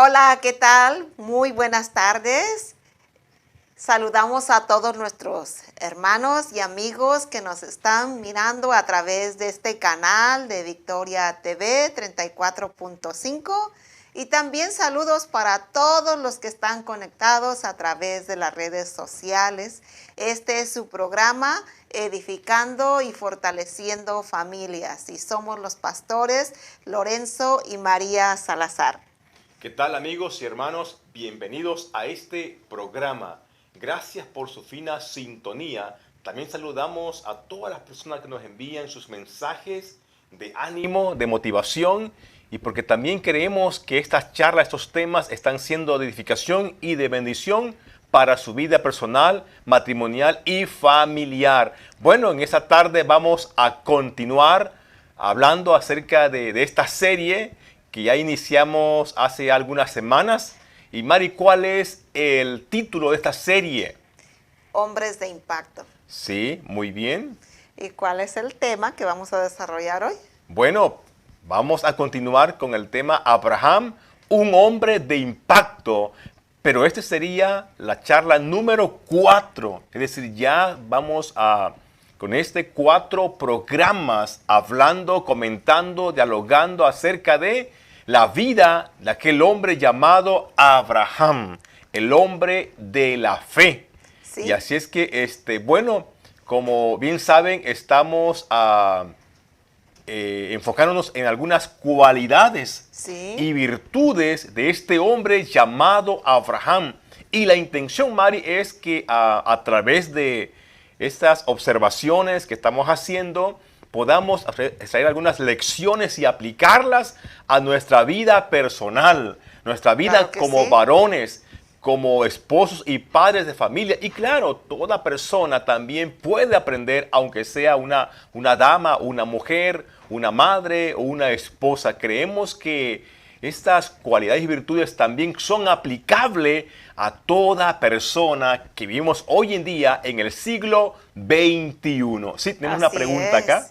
Hola, ¿qué tal? Muy buenas tardes. Saludamos a todos nuestros hermanos y amigos que nos están mirando a través de este canal de Victoria TV 34.5 y también saludos para todos los que están conectados a través de las redes sociales. Este es su programa Edificando y Fortaleciendo Familias y somos los pastores Lorenzo y María Salazar. ¿Qué tal amigos y hermanos? Bienvenidos a este programa. Gracias por su fina sintonía. También saludamos a todas las personas que nos envían sus mensajes de ánimo, de motivación y porque también creemos que estas charlas, estos temas están siendo de edificación y de bendición para su vida personal, matrimonial y familiar. Bueno, en esta tarde vamos a continuar hablando acerca de esta serie que ya iniciamos hace algunas semanas. Y Mari, ¿cuál es el título de esta serie? Hombres de impacto. Sí, muy bien. ¿Y cuál es el tema que vamos a desarrollar hoy? Bueno, vamos a continuar con el tema Abraham, un hombre de impacto. Pero este sería la charla número 4. Es decir, ya vamos con 4 programas hablando, comentando, dialogando acerca de la vida de aquel hombre llamado Abraham, el hombre de la fe. Sí. Y así es que, bueno, como bien saben, estamos enfocándonos en algunas cualidades y virtudes de este hombre llamado Abraham. Y la intención, Mari, es que a través de estas observaciones que estamos haciendo, podamos extraer algunas lecciones y aplicarlas a nuestra vida personal, nuestra vida como varones, como esposos y padres de familia. Y claro, toda persona también puede aprender, aunque sea una dama, una mujer, una madre o una esposa. Creemos que estas cualidades y virtudes también son aplicables a toda persona que vivimos hoy en día en el siglo XXI. Sí, tenemos una pregunta acá.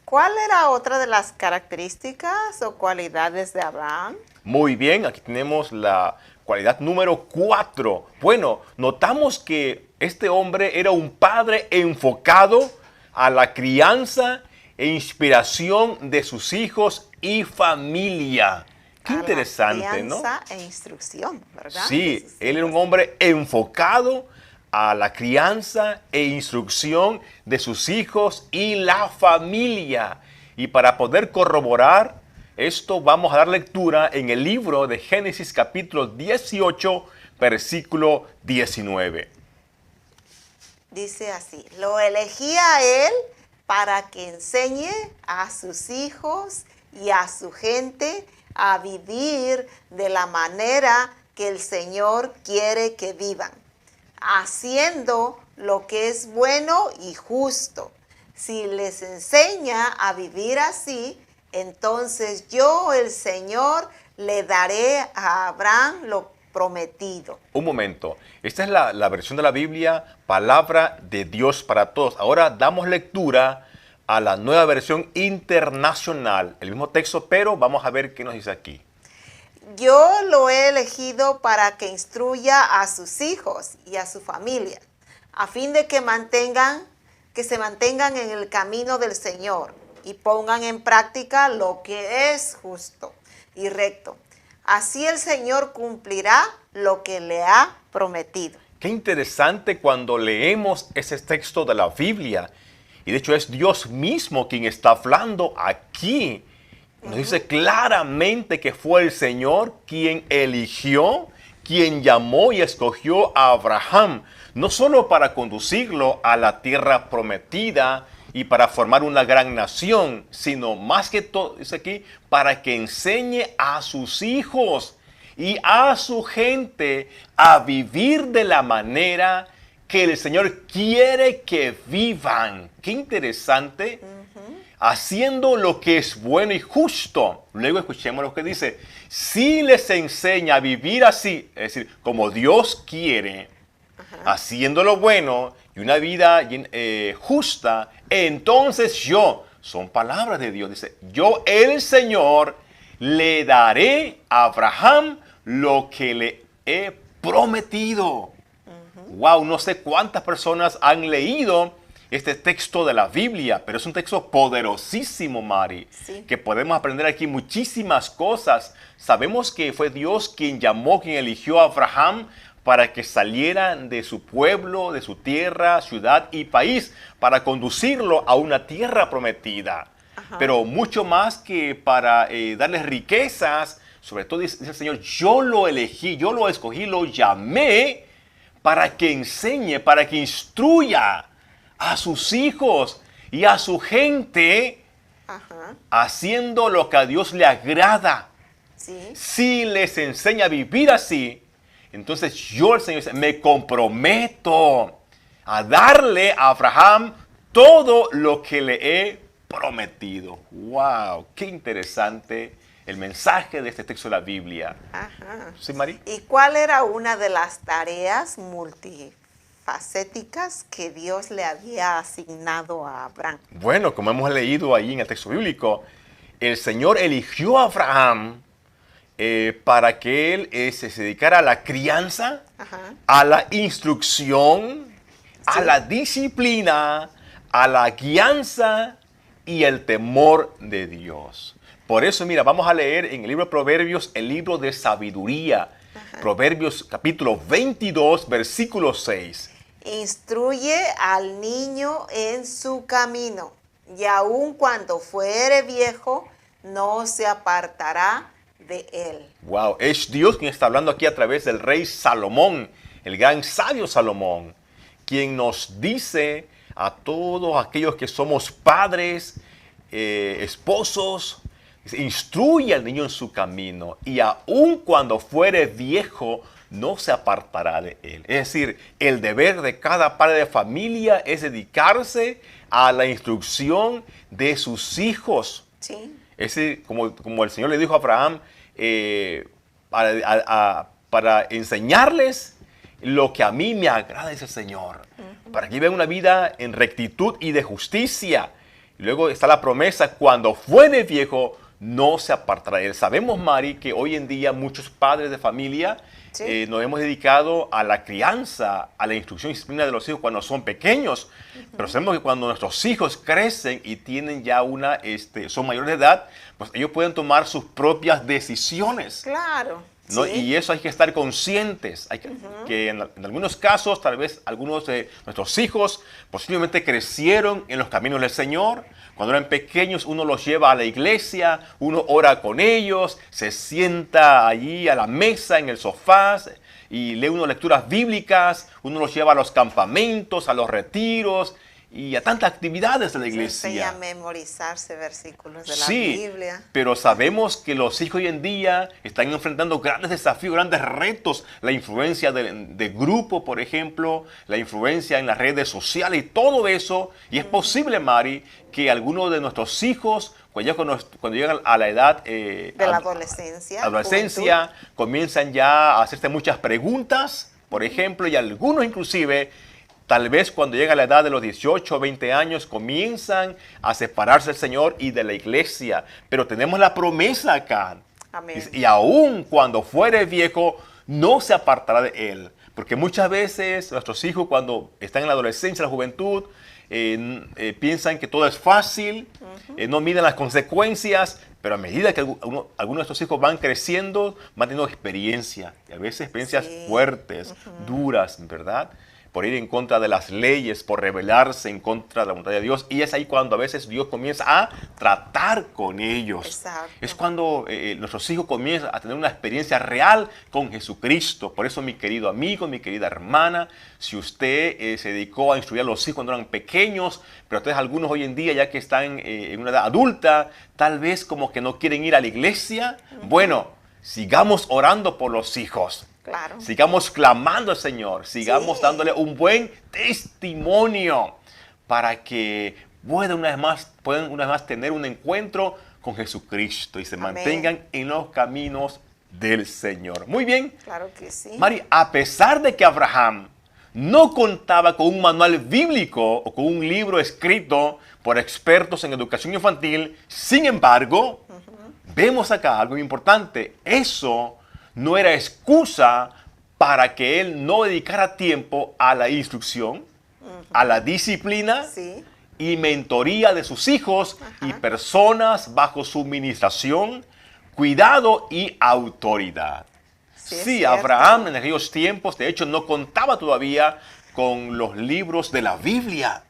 ¿Cuál era otra de las características o cualidades de Abraham? Muy bien, aquí tenemos la cualidad número 4. Bueno, notamos que este hombre era un padre enfocado a la crianza e inspiración de sus hijos y familia. Qué interesante, ¿no? Crianza e instrucción, ¿verdad? Sí, él era un hombre enfocado a la crianza e instrucción de sus hijos y la familia. Y para poder corroborar esto, vamos a dar lectura en el libro de Génesis capítulo 18, versículo 19. Dice así: lo elegí a él para que enseñe a sus hijos y a su gente a vivir de la manera que el Señor quiere que vivan, haciendo lo que es bueno y justo. Si les enseña a vivir así, entonces yo, el Señor, le daré a Abraham lo prometido. Un momento, esta es la versión de la Biblia, Palabra de Dios para Todos. Ahora damos lectura a la nueva versión internacional, el mismo texto, pero vamos a ver qué nos dice aquí. Yo lo he elegido para que instruya a sus hijos y a su familia, a fin de que se mantengan en el camino del Señor y pongan en práctica lo que es justo y recto. Así el Señor cumplirá lo que le ha prometido. Qué interesante cuando leemos ese texto de la Biblia. Y de hecho es Dios mismo quien está hablando aquí. Nos dice claramente que fue el Señor quien eligió, quien llamó y escogió a Abraham, no solo para conducirlo a la tierra prometida y para formar una gran nación, sino más que todo, dice aquí, para que enseñe a sus hijos y a su gente a vivir de la manera que el Señor quiere que vivan. Qué interesante. Haciendo lo que es bueno y justo. Luego escuchemos lo que dice. Si les enseña a vivir así, es decir, como Dios quiere, haciendo lo bueno y una vida justa, entonces son palabras de Dios, dice, yo el Señor le daré a Abraham lo que le he prometido. Wow, no sé cuántas personas han leído este texto de la Biblia, pero es un texto poderosísimo, Mari, Sí. que podemos aprender aquí muchísimas cosas. Sabemos que fue Dios quien llamó, quien eligió a Abraham para que saliera de su pueblo, de su tierra, ciudad y país, para conducirlo a una tierra prometida. Pero mucho más que para darles riquezas, sobre todo dice el Señor, yo lo elegí, yo lo escogí, lo llamé para que enseñe, para que instruya a sus hijos y a su gente Ajá. haciendo lo que a Dios le agrada. Sí. Si les enseña a vivir así, entonces yo, el Señor, me comprometo a darle a Abraham todo lo que le he prometido. ¡Wow! ¡Qué interesante el mensaje de este texto de la Biblia! Ajá. ¿Sí, Mari? ¿Y cuál era una de las tareas multifacéticas que Dios le había asignado a Abraham? Bueno, como hemos leído ahí en el texto bíblico, el Señor eligió a Abraham para que él se dedicara a la crianza, Ajá. a la instrucción, a la disciplina, a la guianza y el temor de Dios. Por eso, mira, vamos a leer en el libro de Proverbios, el libro de sabiduría. Proverbios capítulo 22, versículo 6. Instruye al niño en su camino, y aun cuando fuere viejo, no se apartará de él. Wow, es Dios quien está hablando aquí a través del rey Salomón, el gran sabio Salomón, quien nos dice a todos aquellos que somos padres, esposos, instruye al niño en su camino y aun cuando fuere viejo no se apartará de él. Es decir, el deber de cada padre de familia es dedicarse a la instrucción de sus hijos. Sí. Es decir, como el Señor le dijo a Abraham, para enseñarles lo que a mí me agrada, dice el Señor, para que vivan una vida en rectitud y de justicia. Y luego está la promesa, cuando fuere viejo, no se apartará de él. Sabemos, Mari, que hoy en día muchos padres de familia Sí. nos hemos dedicado a la crianza, a la instrucción y disciplina de los hijos cuando son pequeños. Pero sabemos que cuando nuestros hijos crecen y tienen ya son mayores de edad, pues ellos pueden tomar sus propias decisiones, Claro. ¿no? Sí. Y eso hay que estar conscientes. Hay que en algunos casos, tal vez algunos de nuestros hijos posiblemente crecieron en los caminos del Señor. Cuando eran pequeños, uno los lleva a la iglesia, uno ora con ellos, se sienta allí a la mesa, en el sofá, y lee unas lecturas bíblicas, uno los lleva a los campamentos, a los retiros y a tantas actividades de la Se enseña iglesia. a memorizarse versículos de la Sí, Biblia. pero sabemos que los hijos hoy en día están enfrentando grandes desafíos, grandes retos. La influencia de grupo, por ejemplo, la influencia en las redes sociales y todo eso. Y es posible, Mari, que algunos de nuestros hijos, cuando llegan a la edad De la adolescencia. adolescencia, comienzan ya a hacerse muchas preguntas, por ejemplo, y algunos inclusive, tal vez cuando llega a la edad de los 18 o 20 años, comienzan a separarse del Señor y de la iglesia. Pero tenemos la promesa acá. Amén. Y aún cuando fuere viejo, no se apartará de él. Porque muchas veces nuestros hijos, cuando están en la adolescencia, en la juventud, piensan que todo es fácil, no miden las consecuencias, pero a medida que algunos de estos hijos van creciendo, van teniendo experiencia, y a veces experiencias Sí. fuertes, duras, ¿verdad? Por ir en contra de las leyes, por rebelarse en contra de la voluntad de Dios. Y es ahí cuando a veces Dios comienza a tratar con ellos. Exacto. Es cuando nuestros hijos comienzan a tener una experiencia real con Jesucristo. Por eso, mi querido amigo, mi querida hermana, si usted se dedicó a instruir a los hijos cuando eran pequeños, pero ustedes algunos hoy en día, ya que están en una edad adulta, tal vez como que no quieren ir a la iglesia, bueno, sigamos orando por los hijos. Claro. Sigamos clamando al Señor, sigamos Sí. dándole un buen testimonio para que puedan una vez más tener un encuentro con Jesucristo y se Amén. mantengan en los caminos del Señor. Muy bien, Claro que sí. Mari, a pesar de que Abraham no contaba con un manual bíblico o con un libro escrito por expertos en educación infantil, sin embargo, vemos acá algo importante. Eso no era excusa para que él no dedicara tiempo a la instrucción, a la disciplina Sí. y mentoría de sus hijos y personas bajo su administración, cuidado y autoridad. Sí, es Sí, cierto. Abraham en aquellos tiempos, de hecho, no contaba todavía con los libros de la Biblia.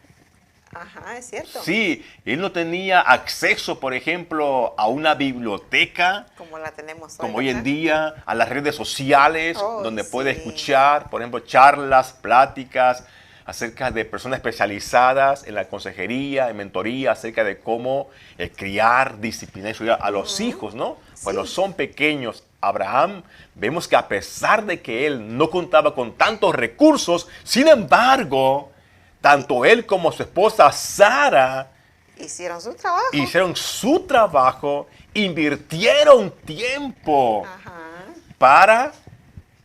Ajá, es cierto. Sí, él no tenía acceso, por ejemplo, a una biblioteca, Como la tenemos hoy. como hoy en ¿verdad? día, a las redes sociales, Oh, donde puede sí. escuchar, por ejemplo, charlas, pláticas acerca de personas especializadas en la consejería, en mentoría, acerca de cómo criar, disciplinar y instruir a los hijos, ¿no? Cuando Sí. son pequeños. Abraham, vemos que a pesar de que él no contaba con tantos recursos, sin embargo, tanto él como su esposa Sara Hicieron su trabajo. hicieron su trabajo, invirtieron tiempo Ajá. para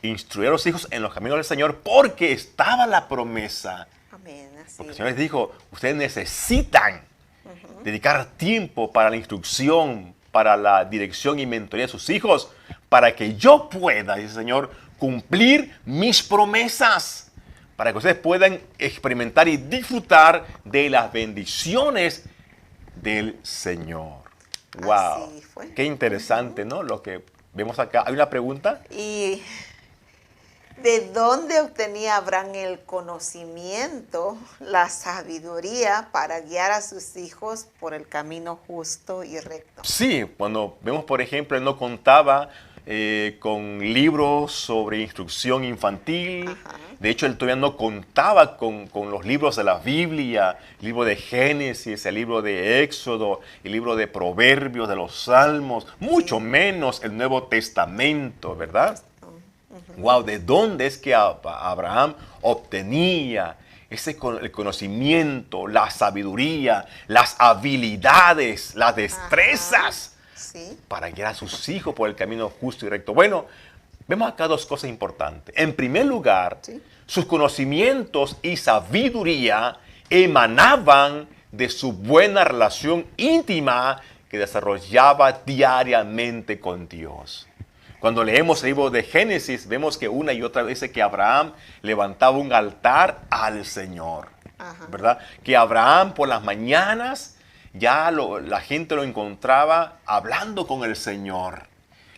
instruir a los hijos en los caminos del Señor, porque estaba la promesa. Amén. Así. Porque el Señor les dijo, ustedes necesitan dedicar tiempo para la instrucción, para la dirección y mentoría de sus hijos, para que yo pueda, dice el Señor, cumplir mis promesas, para que ustedes puedan experimentar y disfrutar de las bendiciones del Señor. ¡Wow! Así fue. Qué interesante, ¿no? Lo que vemos acá. ¿Hay una pregunta? ¿Y de dónde obtenía Abraham el conocimiento, la sabiduría para guiar a sus hijos por el camino justo y recto? Sí, cuando vemos, por ejemplo, él no contaba con libros sobre instrucción infantil. Ajá. De hecho, él todavía no contaba con los libros de la Biblia, el libro de Génesis, el libro de Éxodo, el libro de Proverbios, de los Salmos, mucho menos el Nuevo Testamento, ¿verdad? Wow, ¿de dónde es que Abraham obtenía el conocimiento, la sabiduría, las habilidades, las destrezas Sí. para guiar a sus hijos por el camino justo y recto? Bueno, vemos acá dos cosas importantes. En primer lugar, Sí. sus conocimientos y sabiduría emanaban de su buena relación íntima que desarrollaba diariamente con Dios. Cuando leemos el libro de Génesis, vemos que una y otra vez dice que Abraham levantaba un altar al Señor, Ajá. ¿verdad? Que Abraham por las mañanas ya la gente lo encontraba hablando con el Señor.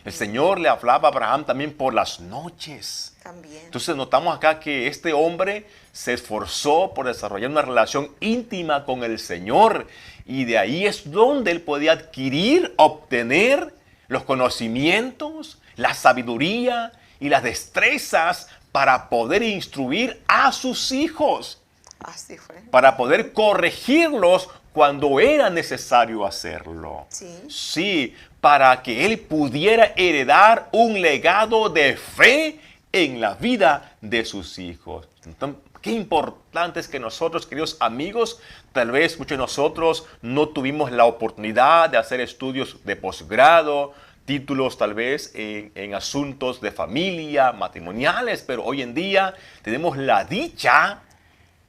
El Señor le hablaba a Abraham también por las noches. También. Entonces notamos acá que este hombre se esforzó por desarrollar una relación íntima con el Señor, y de ahí es donde él podía adquirir, obtener los conocimientos, la sabiduría y las destrezas para poder instruir a sus hijos, Así fue. para poder corregirlos cuando era necesario hacerlo. Sí. Sí, para que él pudiera heredar un legado de fe en la vida de sus hijos. Entonces, qué importante es que nosotros, queridos amigos, tal vez muchos de nosotros no tuvimos la oportunidad de hacer estudios de posgrado, títulos tal vez en asuntos de familia, matrimoniales, pero hoy en día tenemos la dicha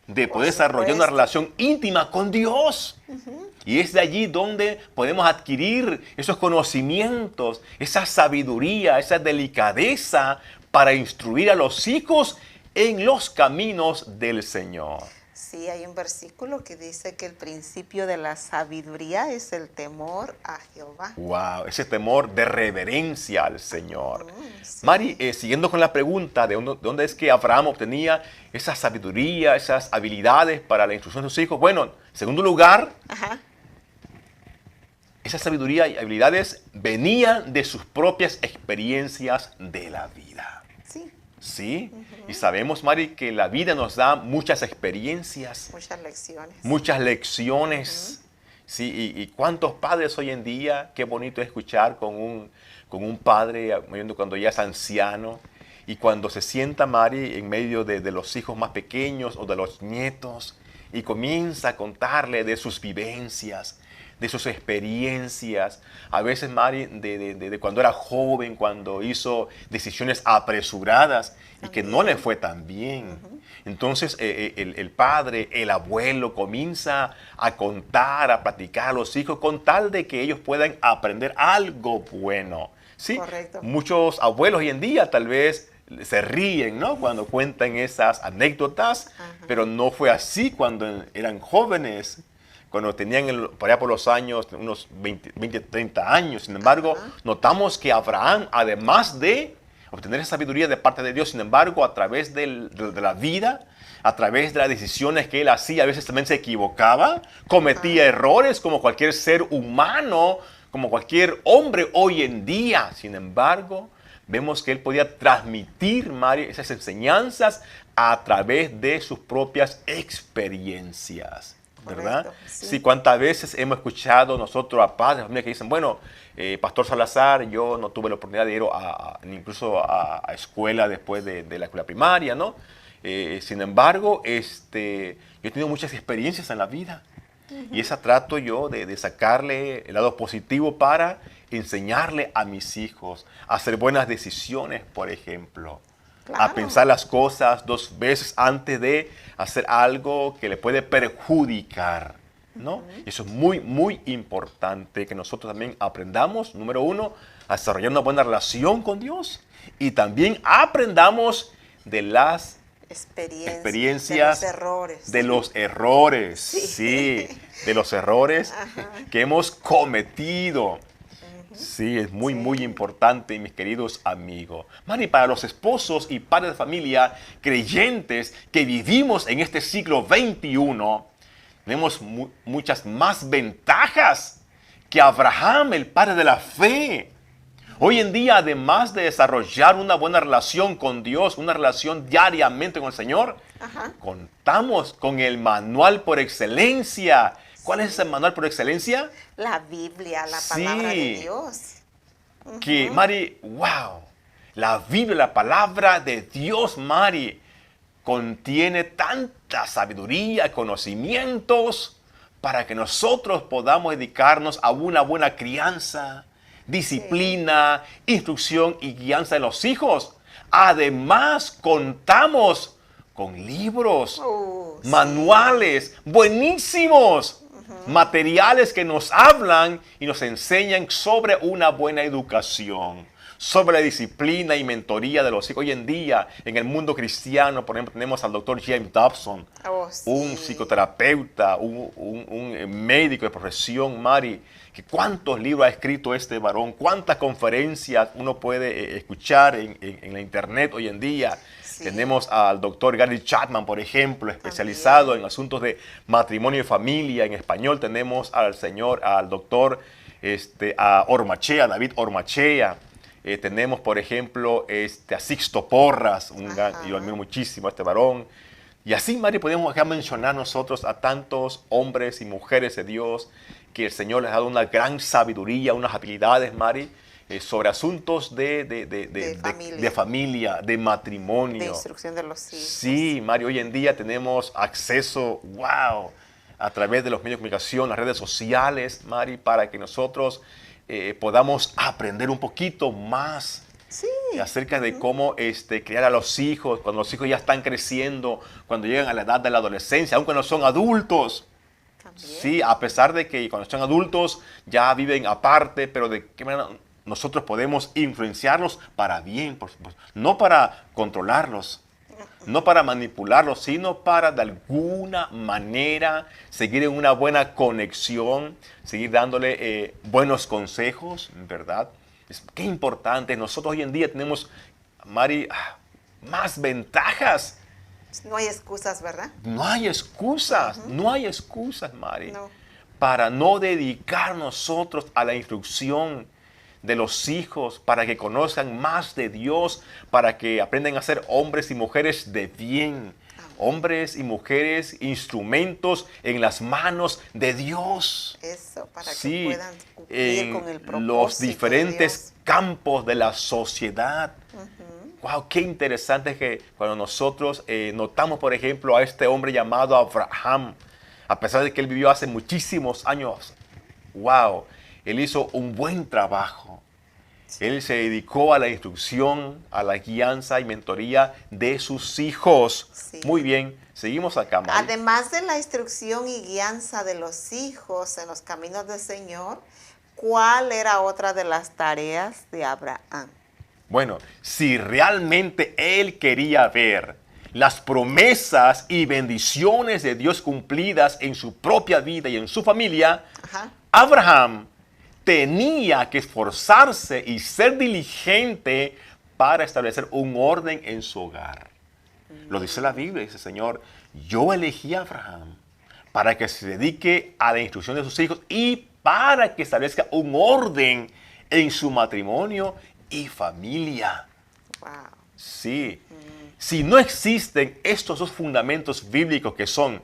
de poder desarrollar una supuesto. relación íntima con Dios. Y es de allí donde podemos adquirir esos conocimientos, esa sabiduría, esa delicadeza para instruir a los hijos en los caminos del Señor. Sí, hay un versículo que dice que el principio de la sabiduría es el temor a Jehová. Wow, ese temor de reverencia al Señor. Sí. Mari, siguiendo con la pregunta de dónde es que Abraham obtenía esa sabiduría, esas habilidades para la instrucción de sus hijos. Bueno, en segundo lugar, Ajá. esa sabiduría y habilidades venían de sus propias experiencias de la vida. Sí, ¿Sí? Y sabemos, Mari, que la vida nos da muchas experiencias, muchas lecciones. muchas lecciones. Sí, y cuántos padres hoy en día, qué bonito escuchar con un padre cuando ya es anciano, y cuando se sienta, Mari, en medio de los hijos más pequeños o de los nietos, y comienza a contarle de sus vivencias, de sus experiencias, a veces, Mari, de cuando era joven, cuando hizo decisiones apresuradas y que no le fue tan bien. Entonces el padre, el abuelo comienza a contar, a platicar a los hijos con tal de que ellos puedan aprender algo bueno. Sí, Correcto. muchos abuelos hoy en día tal vez se ríen, ¿no? Cuando cuentan esas anécdotas, pero no fue así cuando eran jóvenes, cuando tenían por allá por los años, unos 20, 30 años. Sin embargo, notamos que Abraham, además de obtener esa sabiduría de parte de Dios, sin embargo, a través de la vida, a través de las decisiones que él hacía, a veces también se equivocaba, cometía errores como cualquier ser humano, como cualquier hombre hoy en día. Sin embargo, vemos que él podía transmitir, Mari, esas enseñanzas a través de sus propias experiencias, ¿verdad? Correcto, sí. Sí, cuántas veces hemos escuchado nosotros a padres de familia que dicen, bueno, Pastor Salazar, yo no tuve la oportunidad de ir incluso a escuela después de la escuela primaria, ¿no? Sin embargo, yo he tenido muchas experiencias en la vida. Y esa trato yo de sacarle el lado positivo para enseñarle a mis hijos a hacer buenas decisiones, por ejemplo. A Claro. pensar las cosas 2 veces antes de hacer algo que le puede perjudicar, ¿no? Eso es muy, muy importante que nosotros también aprendamos, número 1, a desarrollar una buena relación con Dios y también aprendamos de las experiencias, de los errores. de los errores, sí, de los errores que hemos cometido. Sí, es muy, muy importante, mis queridos amigos. Mari, para los esposos y padres de familia creyentes que vivimos en este siglo XXI, tenemos muchas más ventajas que Abraham, el padre de la fe. Hoy en día, además de desarrollar una buena relación con Dios, una relación diariamente con el Señor, contamos con el manual por excelencia. ¿Cuál es ese manual por excelencia? La Biblia, la palabra de Dios. Que, Mari, wow, la Biblia, la palabra de Dios, Mari, contiene tanta sabiduría, conocimientos, para que nosotros podamos dedicarnos a una buena crianza, disciplina, instrucción y guianza de los hijos. Además, contamos con libros, manuales buenísimos, materiales que nos hablan y nos enseñan sobre una buena educación, sobre la disciplina y mentoría de los hijos. Hoy en día, en el mundo cristiano, por ejemplo, tenemos al doctor James Dobson, un psicoterapeuta, un médico de profesión, Mari, que cuántos libros ha escrito este varón, cuántas conferencias uno puede escuchar en la internet hoy en día. Tenemos al doctor Gary Chapman, por ejemplo, especializado en asuntos de matrimonio y familia. En español tenemos al doctor Ormachea, David Ormachea. Tenemos, por ejemplo, a Sixto Porras, yo admiro muchísimo a este varón. Y así, Mari, podemos mencionar nosotros a tantos hombres y mujeres de Dios que el Señor les ha dado una gran sabiduría, unas habilidades, Mari, sobre asuntos de familia, de matrimonio. De instrucción de los hijos. Sí, Mari, hoy en día tenemos acceso, wow, a través de los medios de comunicación, las redes sociales, Mari, para que nosotros podamos aprender un poquito más acerca de cómo criar a los hijos, cuando los hijos ya están creciendo, cuando llegan a la edad de la adolescencia, aun cuando son adultos. También. Sí, a pesar de que cuando son adultos ya viven aparte, pero de qué manera nosotros podemos influenciarlos para bien, por supuesto. No para controlarlos, no para manipularlos, sino para de alguna manera seguir en una buena conexión, seguir dándole buenos consejos, ¿verdad? Qué importante. Nosotros hoy en día tenemos, Mari, más ventajas. No hay excusas, ¿verdad? No hay excusas, no hay excusas, Mari, para no dedicar nosotros a la instrucción de los hijos, para que conozcan más de Dios, para que aprendan a ser hombres y mujeres de bien. Hombres y mujeres, instrumentos en las manos de Dios. Eso, para que puedan cumplir con el propósito los diferentes campos de la sociedad. Wow, qué interesante que cuando nosotros notamos, por ejemplo, a este hombre llamado Abraham, a pesar de que él vivió hace muchísimos años, wow, él hizo un buen trabajo. Él se dedicó a la instrucción, a la guianza y mentoría de sus hijos. Muy bien, seguimos acá, Mari. Además de la instrucción y guianza de los hijos en los caminos del Señor, ¿cuál era otra de las tareas de Abraham? Bueno, si realmente él quería ver las promesas y bendiciones de Dios cumplidas en su propia vida y en su familia, Ajá. Abraham tenía que esforzarse y ser diligente para establecer un orden en su hogar. Lo dice la Biblia, dice, Señor, yo elegí a Abraham para que se dedique a la instrucción de sus hijos y para que establezca un orden en su matrimonio y familia. Wow. Sí. Si no existen estos dos fundamentos bíblicos que son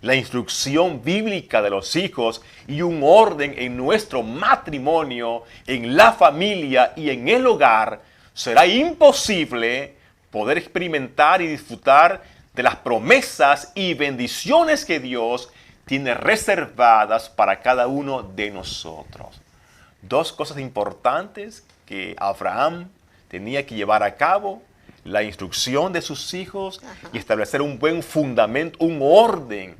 la instrucción bíblica de los hijos y un orden en nuestro matrimonio, en la familia y en el hogar, será imposible poder experimentar y disfrutar de las promesas y bendiciones que Dios tiene reservadas para cada uno de nosotros. Dos cosas importantes que Abraham tenía que llevar a cabo: la instrucción de sus hijos y establecer un buen fundamento, un orden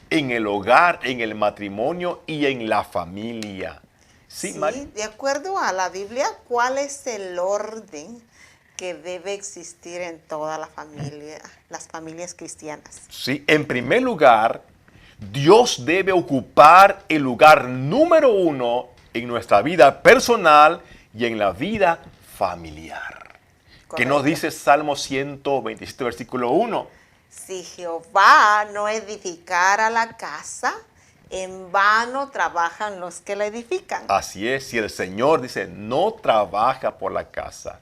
en el hogar, en el matrimonio y en la familia. Sí, Mari. De acuerdo a la Biblia, ¿cuál es el orden que debe existir en toda la familia, las familias cristianas? Sí, en primer lugar, Dios debe ocupar el lugar número uno en nuestra vida personal y en la vida familiar. ¿Qué nos dice Salmo 127, versículo 1? Si Jehová no edificara la casa, en vano trabajan los que la edifican. Así es, si el Señor dice, no trabaja por la casa,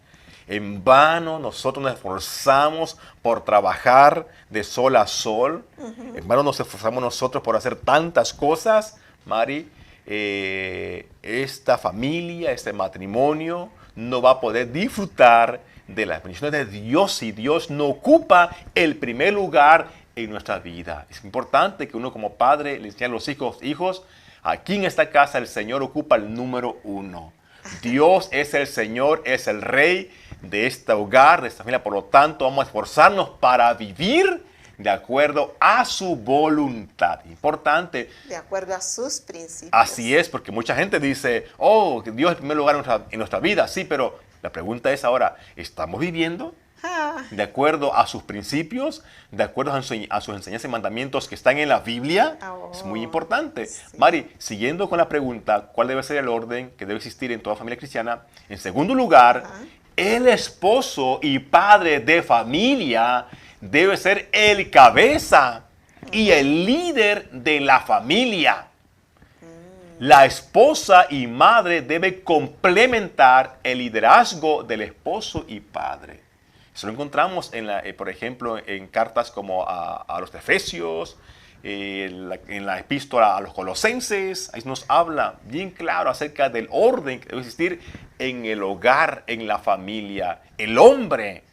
en vano nosotros nos esforzamos por trabajar de sol a sol, en vano nos esforzamos nosotros por hacer tantas cosas, Mari, esta familia, este matrimonio no va a poder disfrutar de las bendiciones de Dios si Dios no ocupa el primer lugar en nuestra vida. Es importante que uno como padre le enseñe a los hijos, aquí en esta casa el Señor ocupa el número uno. Dios es el Señor, es el Rey de este hogar, de esta familia. Por lo tanto, vamos a esforzarnos para vivir de acuerdo a su voluntad. Importante. De acuerdo a sus principios. Así es, porque mucha gente dice, oh, que Dios es el primer lugar en nuestra vida. Sí, pero la pregunta es ahora, ¿estamos viviendo de acuerdo a sus principios, de acuerdo a sus enseñanzas y mandamientos que están en la Biblia? Es muy importante. Sí. Mari, siguiendo con la pregunta, ¿cuál debe ser el orden que debe existir en toda familia cristiana? En segundo lugar, el esposo y padre de familia debe ser el cabeza y el líder de la familia. La esposa y madre debe complementar el liderazgo del esposo y padre. Eso lo encontramos, por ejemplo, en cartas como a los Efesios, en la epístola a los Colosenses. Ahí nos habla bien claro acerca del orden que debe existir en el hogar, en la familia. El hombre,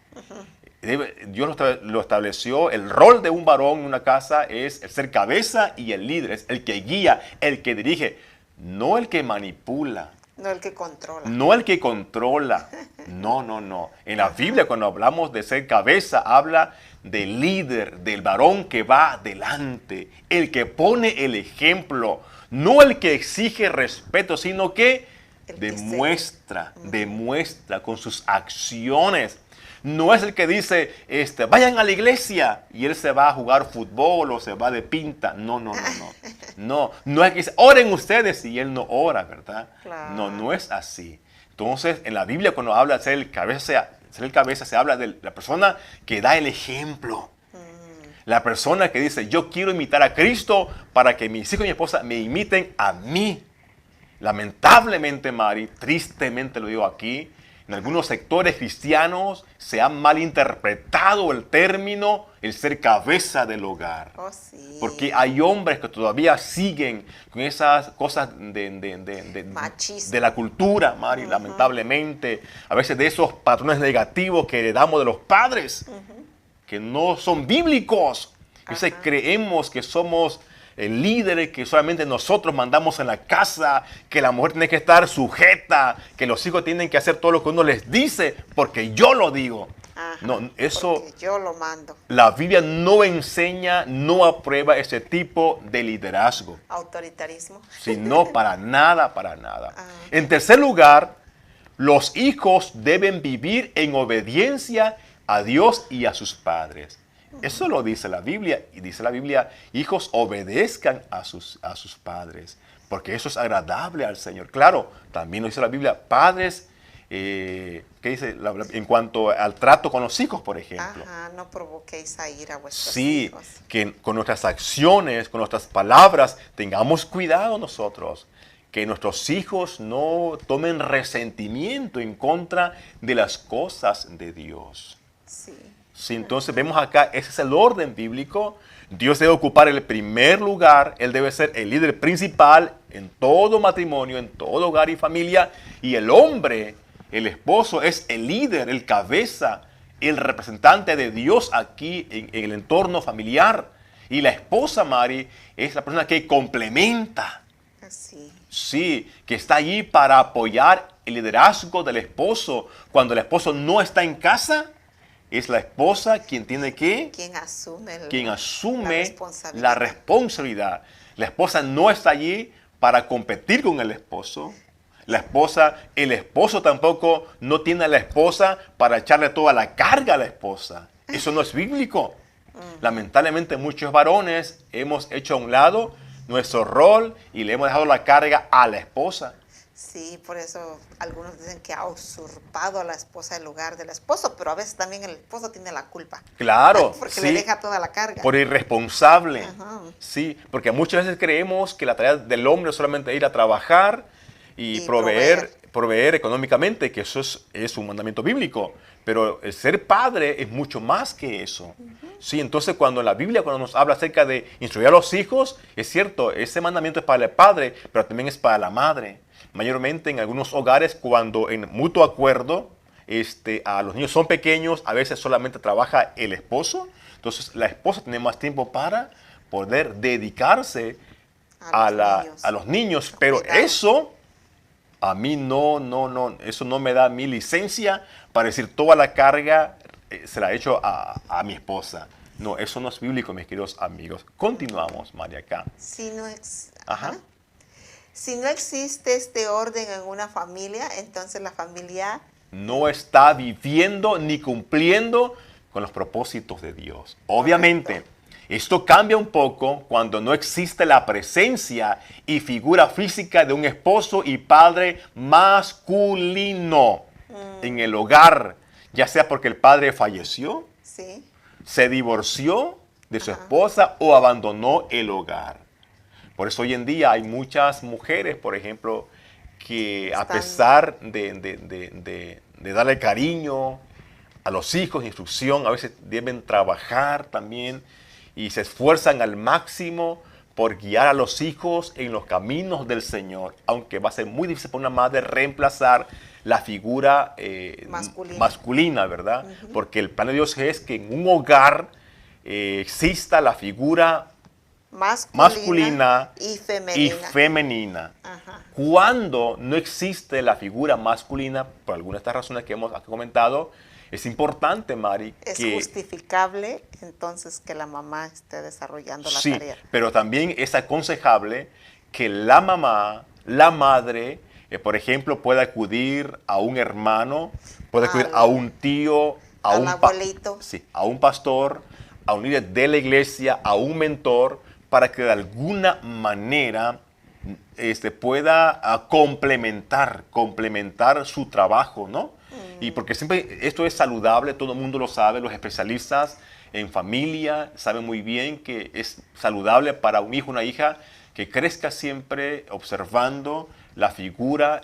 Dios lo estableció, el rol de un varón en una casa es el ser cabeza y el líder, es el que guía, el que dirige, no el que manipula. No el que controla. No el que controla. No, no, no. En la Biblia, cuando hablamos de ser cabeza, habla del líder, del varón que va adelante, el que pone el ejemplo, no el que exige respeto, sino que demuestra con sus acciones. No es el que dice, vayan a la iglesia y él se va a jugar fútbol o se va de pinta. No, no, no, no. No es el que dice, oren ustedes y él no ora, ¿verdad? Claro. No, no es así. Entonces, en la Biblia cuando habla de ser el cabeza, se habla de la persona que da el ejemplo. La persona que dice, yo quiero imitar a Cristo para que mis hijos y mi esposa me imiten a mí. Lamentablemente, Mari, tristemente lo digo aquí, en algunos sectores cristianos se ha malinterpretado el término el ser cabeza del hogar. Oh, sí. Porque hay hombres que todavía siguen con esas cosas de la cultura, Mari, lamentablemente. A veces de esos patrones negativos que heredamos de los padres, que no son bíblicos. A veces creemos que somos el líder que solamente nosotros mandamos en la casa, que la mujer tiene que estar sujeta, que los hijos tienen que hacer todo lo que uno les dice porque yo lo digo. Ajá, No, eso, porque yo lo mando. la Biblia no enseña, no aprueba ese tipo de liderazgo. Autoritarismo. Sí, no, para nada, para nada. Ah. En tercer lugar, los hijos deben vivir en obediencia a Dios y a sus padres. Eso lo dice la Biblia. Y dice la Biblia, hijos obedezcan a sus padres, porque eso es agradable al Señor. Claro, también lo dice la Biblia, padres, ¿qué dice? En cuanto al trato con los hijos, por ejemplo. Ajá, no provoquéis a ir a vuestros Sí, hijos. que con nuestras acciones, con nuestras palabras, tengamos cuidado nosotros. Que nuestros hijos no tomen resentimiento en contra de las cosas de Dios. Sí. Sí, entonces vemos acá, ese es el orden bíblico. Dios debe ocupar el primer lugar. Él debe ser el líder principal en todo matrimonio, en todo hogar y familia. Y el hombre, el esposo, es el líder, el cabeza, el representante de Dios aquí en el entorno familiar. Y la esposa, Mari, es la persona que complementa. Así. Sí, que está allí para apoyar el liderazgo del esposo. Cuando el esposo no está en casa, es la esposa quien tiene que... Quien asume, la responsabilidad. La esposa no está allí para competir con el esposo. El esposo tampoco no tiene a la esposa para echarle toda la carga a la esposa. Eso no es bíblico. Lamentablemente muchos varones hemos hecho a un lado nuestro rol y le hemos dejado la carga a la esposa. Sí, por eso algunos dicen que ha usurpado a la esposa el lugar del esposo, pero a veces también el esposo tiene la culpa. Claro, porque sí, le deja toda la carga. por irresponsable. Ajá. Sí, porque muchas veces creemos que la tarea del hombre es solamente ir a trabajar y proveer económicamente, que eso es un mandamiento bíblico. Pero el ser padre es mucho más que eso. Sí, entonces cuando la Biblia, cuando nos habla acerca de instruir a los hijos, es cierto, ese mandamiento es para el padre, pero también es para la madre. Mayormente en algunos hogares, cuando en mutuo acuerdo, a los niños son pequeños, a veces solamente trabaja el esposo. Entonces la esposa tiene más tiempo para poder dedicarse a los niños. Pero Cuidado. eso, a mí eso no me da mi licencia para decir toda la carga se la echo a mi esposa. No, eso no es bíblico, mis queridos amigos. Continuamos, María, acá. Ajá. Si no existe este orden en una familia, entonces la familia No está viviendo ni cumpliendo con los propósitos de Dios. Obviamente, esto cambia un poco cuando no existe la presencia y figura física de un esposo y padre masculino en el hogar, ya sea porque el padre falleció, sí, se divorció de su esposa o abandonó el hogar. Por eso hoy en día hay muchas mujeres, por ejemplo, que a pesar de darle cariño a los hijos, instrucción, a veces deben trabajar también y se esfuerzan al máximo por guiar a los hijos en los caminos del Señor, aunque va a ser muy difícil para una madre reemplazar la figura masculina, ¿verdad? Porque el plan de Dios es que en un hogar exista la figura masculina y femenina. Ajá. Cuando no existe la figura masculina, por alguna de estas razones que hemos comentado, es importante, Mari, es que... justificable entonces que la mamá esté desarrollando la Sí, tarea. pero también es aconsejable que la mamá, la madre, por ejemplo, pueda acudir a un hermano, pueda acudir a un tío, al abuelito. Sí, a un pastor, a un líder de la iglesia, a un mentor, para que de alguna manera pueda complementar su trabajo, ¿no? Y porque siempre esto es saludable, todo el mundo lo sabe, los especialistas en familia saben muy bien que es saludable para un hijo, una hija, que crezca siempre observando la figura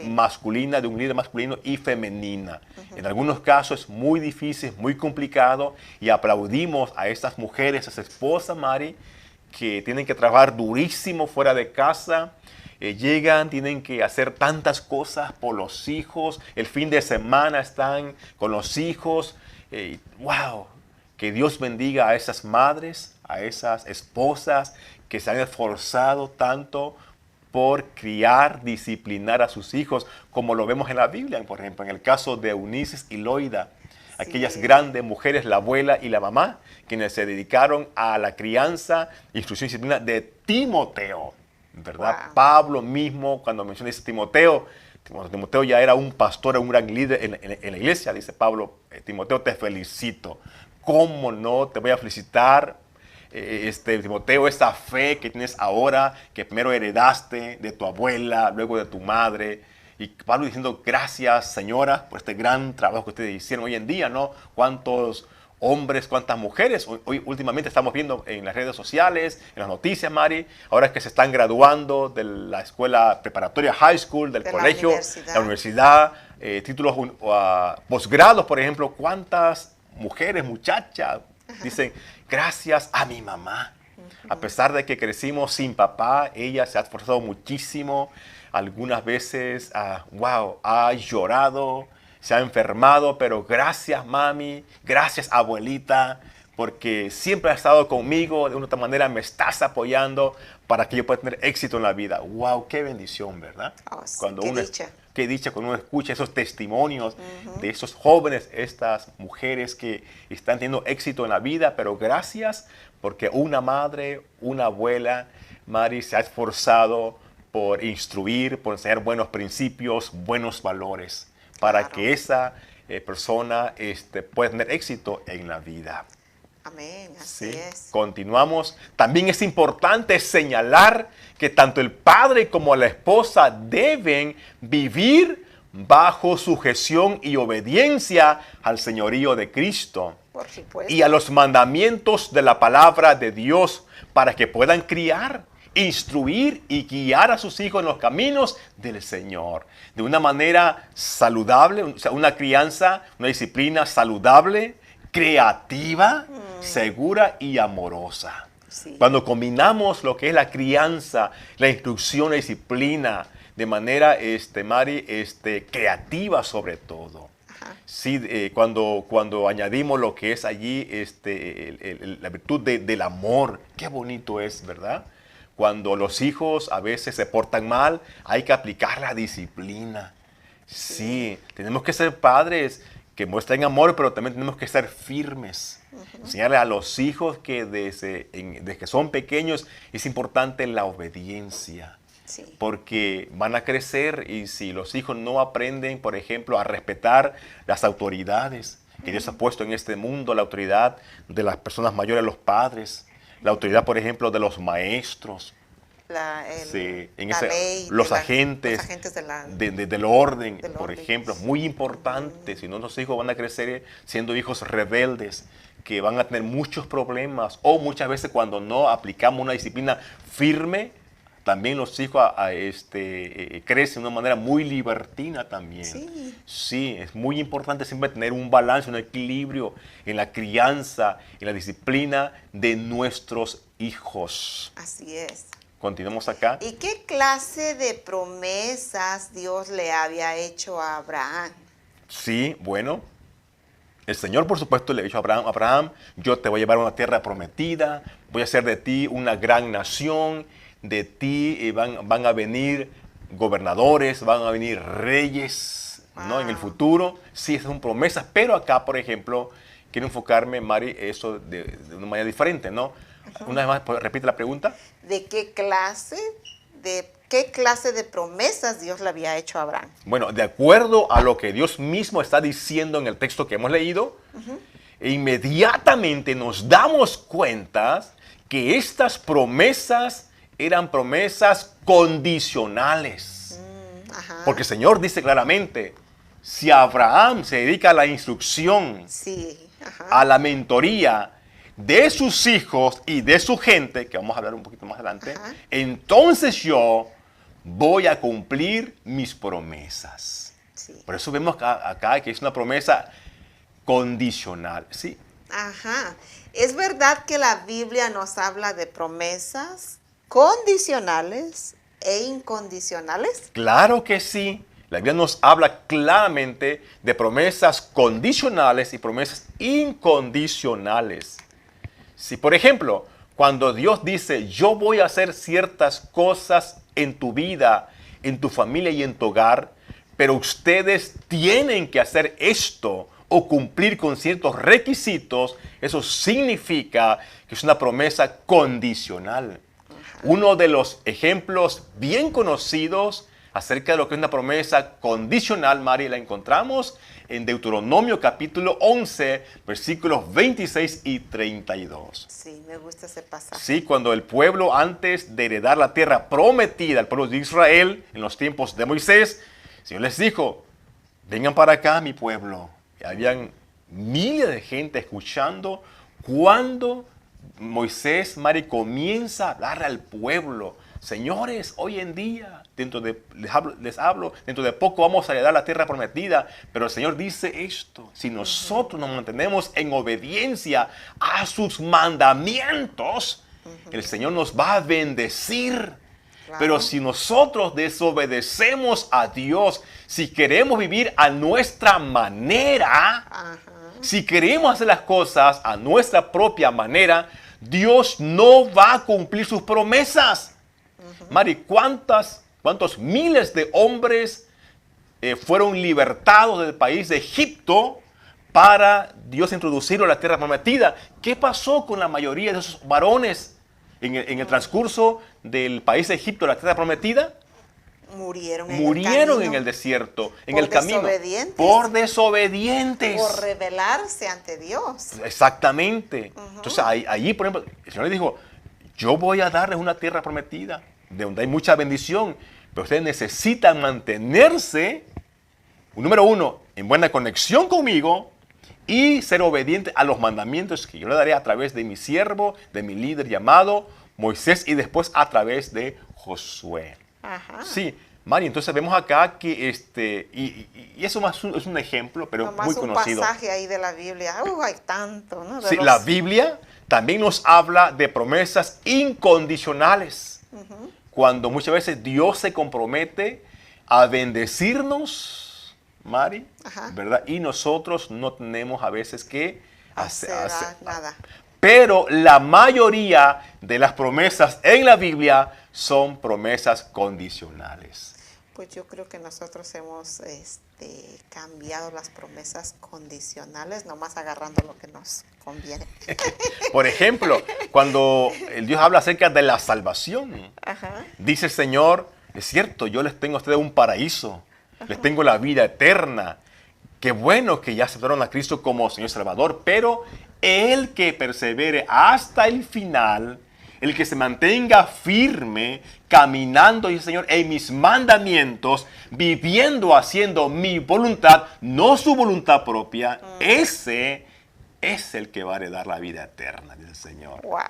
masculina de un líder masculino y femenina. En algunos casos es muy difícil, es muy complicado y aplaudimos a estas mujeres, a esas esposas, Mari, que tienen que trabajar durísimo fuera de casa, llegan, tienen que hacer tantas cosas por los hijos, el fin de semana están con los hijos, wow, Que Dios bendiga a esas madres, a esas esposas que se han esforzado tanto por criar, disciplinar a sus hijos, como lo vemos en la Biblia, por ejemplo, en el caso de Eunices y Loida, aquellas grandes mujeres, la abuela y la mamá, quienes se dedicaron a la crianza, instrucción y disciplina de Timoteo, ¿verdad? Wow. Pablo mismo, cuando menciona ese Timoteo, cuando Timoteo ya era un pastor, un gran líder en la iglesia, dice Pablo, Timoteo, te felicito. ¿Cómo no te voy a felicitar? Timoteo, esa fe que tienes ahora, que primero heredaste de tu abuela, luego de tu madre. Y Pablo diciendo, gracias, señora, por este gran trabajo que ustedes hicieron hoy en día, ¿no? Cuántos hombres, cuántas mujeres. Hoy últimamente estamos viendo en las redes sociales, en las noticias, Mari, ahora que se están graduando de la escuela preparatoria, high school, del colegio, la universidad, títulos posgrados, por ejemplo, cuántas mujeres, muchachas, dicen, gracias a mi mamá. A pesar de que crecimos sin papá, ella se ha esforzado muchísimo. Algunas veces, wow, ha llorado, se ha enfermado, pero gracias mami, gracias abuelita, porque siempre has estado conmigo, de una otra manera me estás apoyando para que yo pueda tener éxito en la vida. Wow, qué bendición, ¿verdad? Oh, sí, Cuando qué uno, dicha. qué dicha cuando uno escucha esos testimonios de esos jóvenes, estas mujeres que están teniendo éxito en la vida, pero gracias porque una madre, una abuela, Mari, se ha esforzado por instruir, por enseñar buenos principios, buenos valores, para Claro. que esa persona pueda tener éxito en la vida. Amén, así ¿Sí? es. Continuamos. También es importante señalar que tanto el padre como la esposa deben vivir bajo sujeción y obediencia al señorío de Cristo Por supuesto. y a los mandamientos de la palabra de Dios para que puedan criar, instruir y guiar a sus hijos en los caminos del Señor. De una manera saludable, o sea, una crianza, una disciplina saludable, creativa, segura y amorosa. Sí. Cuando combinamos lo que es la crianza, la instrucción, la disciplina, de manera, Mari, creativa sobre todo. Ajá. Sí, cuando añadimos lo que es allí, la virtud del amor, qué bonito es, ¿verdad? Cuando los hijos a veces se portan mal, hay que aplicar la disciplina. Sí, tenemos que ser padres que muestren amor, pero también tenemos que ser firmes. Enseñarle a los hijos que desde que son pequeños es importante la obediencia. Sí. Porque van a crecer y si los hijos no aprenden, por ejemplo, a respetar las autoridades que Dios ha puesto en este mundo, la autoridad de las personas mayores, los padres, la autoridad, por ejemplo, de los maestros, sí, los agentes del orden, por ejemplo, muy importante. Si no, los hijos van a crecer siendo hijos rebeldes, que van a tener muchos problemas, o muchas veces cuando no aplicamos una disciplina firme, también los hijos crecen de una manera muy libertina también. Sí. Sí, es muy importante siempre tener un balance, un equilibrio en la crianza, en la disciplina de nuestros hijos. Así es. Continuamos acá. ¿Y qué clase de promesas Dios le había hecho a Abraham? Sí, bueno, el Señor por supuesto le ha dicho a Abraham, yo te voy a llevar a una tierra prometida, voy a hacer de ti una gran nación, de ti van a venir gobernadores, van a venir reyes, ¿no? En el futuro. Sí, esas son promesas, pero acá, por ejemplo, quiero enfocarme, Mari, eso de una manera diferente, ¿no? Una vez más, repite la pregunta. ¿De qué clase de promesas Dios le había hecho a Abraham? Bueno, de acuerdo a lo que Dios mismo está diciendo en el texto que hemos leído, inmediatamente nos damos cuenta que estas promesas eran promesas condicionales. Ajá. Porque el Señor dice claramente, si Abraham se dedica a la instrucción, Sí. Ajá. a la mentoría de sus hijos y de su gente, que vamos a hablar un poquito más adelante, Ajá. entonces yo voy a cumplir mis promesas. Sí. Por eso vemos acá que es una promesa condicional. Sí, Ajá. ¿Es verdad que la Biblia nos habla de promesas condicionales e incondicionales? claro que sí. La Biblia nos habla claramente de promesas condicionales y promesas incondicionales. Si, por ejemplo, cuando Dios dice, yo voy a hacer ciertas cosas en tu vida, en tu familia y en tu hogar, pero ustedes tienen que hacer esto o cumplir con ciertos requisitos, eso significa que es una promesa condicional. Uno de los ejemplos bien conocidos acerca de lo que es una promesa condicional, Mari, la encontramos en Deuteronomio capítulo 11, versículos 26 y 32. Sí, me gusta ese pasaje. Sí, cuando el pueblo, antes de heredar la tierra prometida al pueblo de Israel, en los tiempos de Moisés, el Señor les dijo, vengan para acá, mi pueblo. Y habían miles de gente escuchando cuando Moisés, Mari, comienza a hablar al pueblo. Señores, hoy en día, les hablo, dentro de poco vamos a heredar la tierra prometida, pero el Señor dice esto, si nosotros nos mantenemos en obediencia a sus mandamientos, el Señor nos va a bendecir. Claro. Pero si nosotros desobedecemos a Dios, si queremos vivir a nuestra manera, si queremos hacer las cosas a nuestra propia manera, Dios no va a cumplir sus promesas. Mari, ¿cuántos miles de hombres fueron libertados del país de Egipto para Dios introducirlo a la tierra prometida? ¿Qué pasó con la mayoría de esos varones en el transcurso del país de Egipto a la tierra prometida? Murieron en el desierto, en el camino. Por desobedientes. Por rebelarse ante Dios. Exactamente. Entonces, allí, por ejemplo, el Señor les dijo, yo voy a darles una tierra prometida, de donde hay mucha bendición, pero ustedes necesitan mantenerse, número uno, en buena conexión conmigo y ser obedientes a los mandamientos que yo le daré a través de mi siervo, de mi líder llamado Moisés y después a través de Josué. Sí, Mari, entonces vemos acá que y eso más es un ejemplo, pero muy conocido. Un pasaje ahí de la Biblia. Hay tanto, ¿no? Sí, la Biblia también nos habla de promesas incondicionales. Cuando muchas veces Dios se compromete a bendecirnos, Mari, ¿verdad? Y nosotros no tenemos a veces que hacer nada. Pero la mayoría de las promesas en la Biblia son promesas condicionales. Pues yo creo que nosotros hemos cambiado las promesas condicionales, nomás agarrando lo que nos conviene. Por ejemplo, cuando el Dios habla acerca de la salvación, dice el Señor, es cierto, yo les tengo a ustedes un paraíso, les tengo la vida eterna. Qué bueno que ya aceptaron a Cristo como Señor Salvador, pero el que persevere hasta el final, el que se mantenga firme, caminando, dice el Señor, en mis mandamientos, viviendo, haciendo mi voluntad, no su voluntad propia, ese es el que va a heredar la vida eterna, dice el Señor. Wow.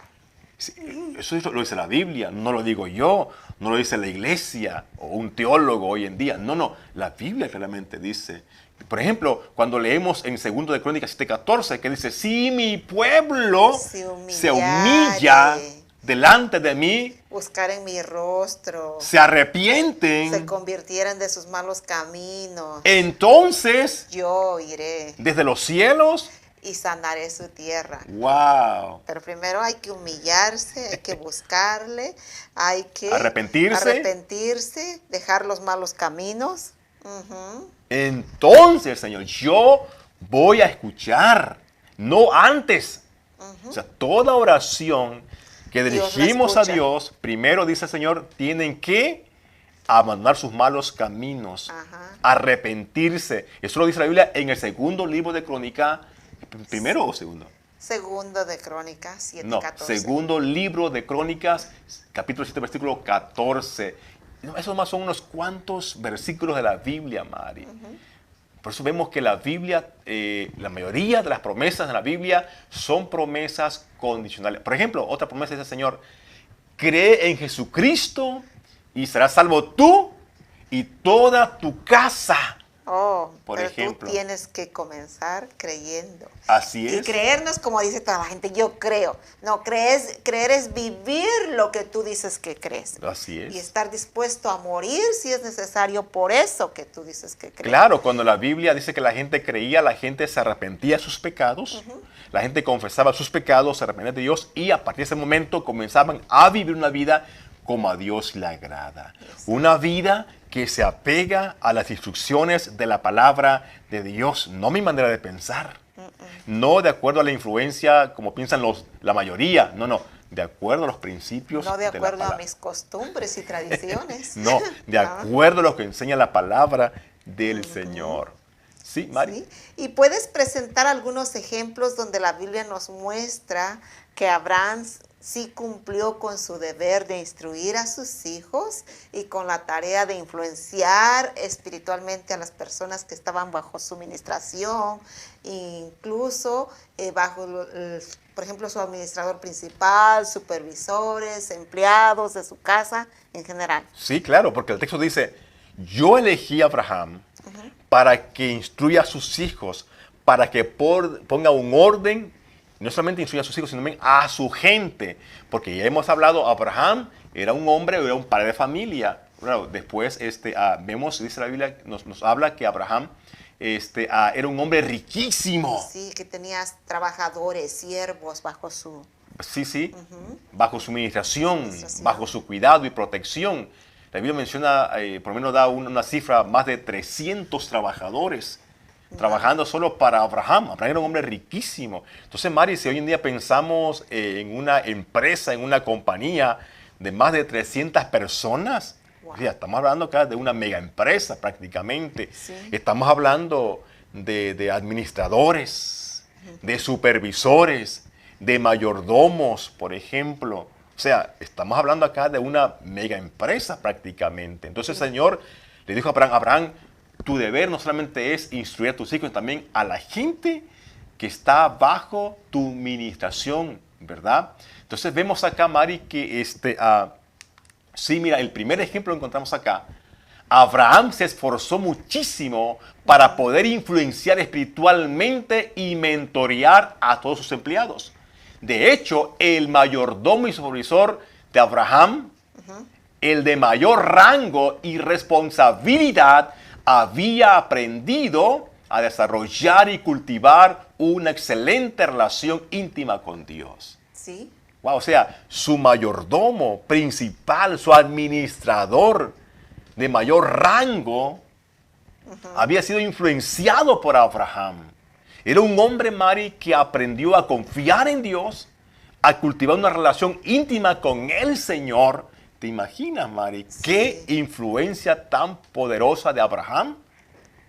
Sí, eso lo dice la Biblia, no lo digo yo, no lo dice la iglesia o un teólogo hoy en día. No, la Biblia claramente dice. Por ejemplo, cuando leemos en 2 de Crónicas 7:14, que dice, si mi pueblo se humilla delante de mí, buscaren mi rostro, se arrepienten, se convirtieran de sus malos caminos, entonces yo iré desde los cielos y sanaré su tierra. Wow. Pero primero hay que humillarse, hay que buscarle, hay que arrepentirse, dejar los malos caminos. Entonces, Señor, yo voy a escuchar, no antes. O sea, toda oración que dirigimos a Dios, primero dice el Señor, tienen que abandonar sus malos caminos, arrepentirse. Eso lo dice la Biblia en el segundo libro de Crónicas. ¿Primero o segundo? Segundo de Crónicas 7:14. No, segundo libro de Crónicas, capítulo 7, versículo 14. Esos más son unos cuantos versículos de la Biblia, Mari. Por eso vemos que la Biblia, la mayoría de las promesas de la Biblia son promesas condicionales. Por ejemplo, otra promesa dice el Señor, cree en Jesucristo y serás salvo tú y toda tu casa. Oh, por pero ejemplo. tú tienes que comenzar creyendo. Así Y es. creernos como dice toda la gente, yo creo. No, creer es vivir lo que tú dices que crees. Así Y es. estar dispuesto a morir si es necesario por eso que tú dices que crees. Claro, cuando la Biblia dice que la gente creía, la gente se arrepentía de sus pecados, la gente confesaba sus pecados, se arrepentía de Dios y a partir de ese momento comenzaban a vivir una vida como a Dios le agrada. Una vida que se apega a las instrucciones de la palabra de Dios, no mi manera de pensar. No de acuerdo a la influencia como piensan la mayoría, no, de acuerdo a los principios No de la acuerdo a palabra. mis costumbres y tradiciones. No, de Ah, acuerdo a lo que enseña la palabra del Señor. Sí, Mari. ¿sí? Y puedes presentar algunos ejemplos donde la Biblia nos muestra que Abraham sí cumplió con su deber de instruir a sus hijos y con la tarea de influenciar espiritualmente a las personas que estaban bajo su administración, incluso por ejemplo, su administrador principal, supervisores, empleados de su casa en general. Sí, claro, porque el texto dice, yo elegí a Abraham para que instruya a sus hijos, para que ponga un orden, no solamente instruya a sus hijos, sino también a su gente. Porque ya hemos hablado, Abraham era un hombre, era un padre de familia. Bueno, después vemos, dice la Biblia, nos habla que Abraham era un hombre riquísimo. Sí, que tenías trabajadores, siervos bajo su... Sí, bajo su administración, Administración. bajo su cuidado y protección. La Biblia menciona, por lo menos da una cifra, más de 300 trabajadores trabajando solo para Abraham. Abraham era un hombre riquísimo. Entonces, Mari, si hoy en día pensamos en una empresa, en una compañía de más de 300 personas, Wow. o sea, estamos hablando acá de una mega empresa prácticamente. Sí. Estamos hablando de administradores, de supervisores, de mayordomos, por ejemplo. O sea, estamos hablando acá de una mega empresa prácticamente. Entonces el Señor le dijo a Abraham, Abraham, tu deber no solamente es instruir a tus hijos, también a la gente que está bajo tu ministración, ¿verdad? Entonces vemos acá, Mari, que sí, mira, el primer ejemplo lo encontramos acá. Abraham se esforzó muchísimo para poder influenciar espiritualmente y mentorear a todos sus empleados. De hecho, el mayordomo y supervisor de Abraham, el de mayor rango y responsabilidad, había aprendido a desarrollar y cultivar una excelente relación íntima con Dios. Sí. Wow, o sea, su mayordomo principal, su administrador de mayor rango, había sido influenciado por Abraham. Era un hombre, Mari, que aprendió a confiar en Dios, a cultivar una relación íntima con el Señor. ¿Te imaginas, Mari? Sí. Qué influencia tan poderosa de Abraham,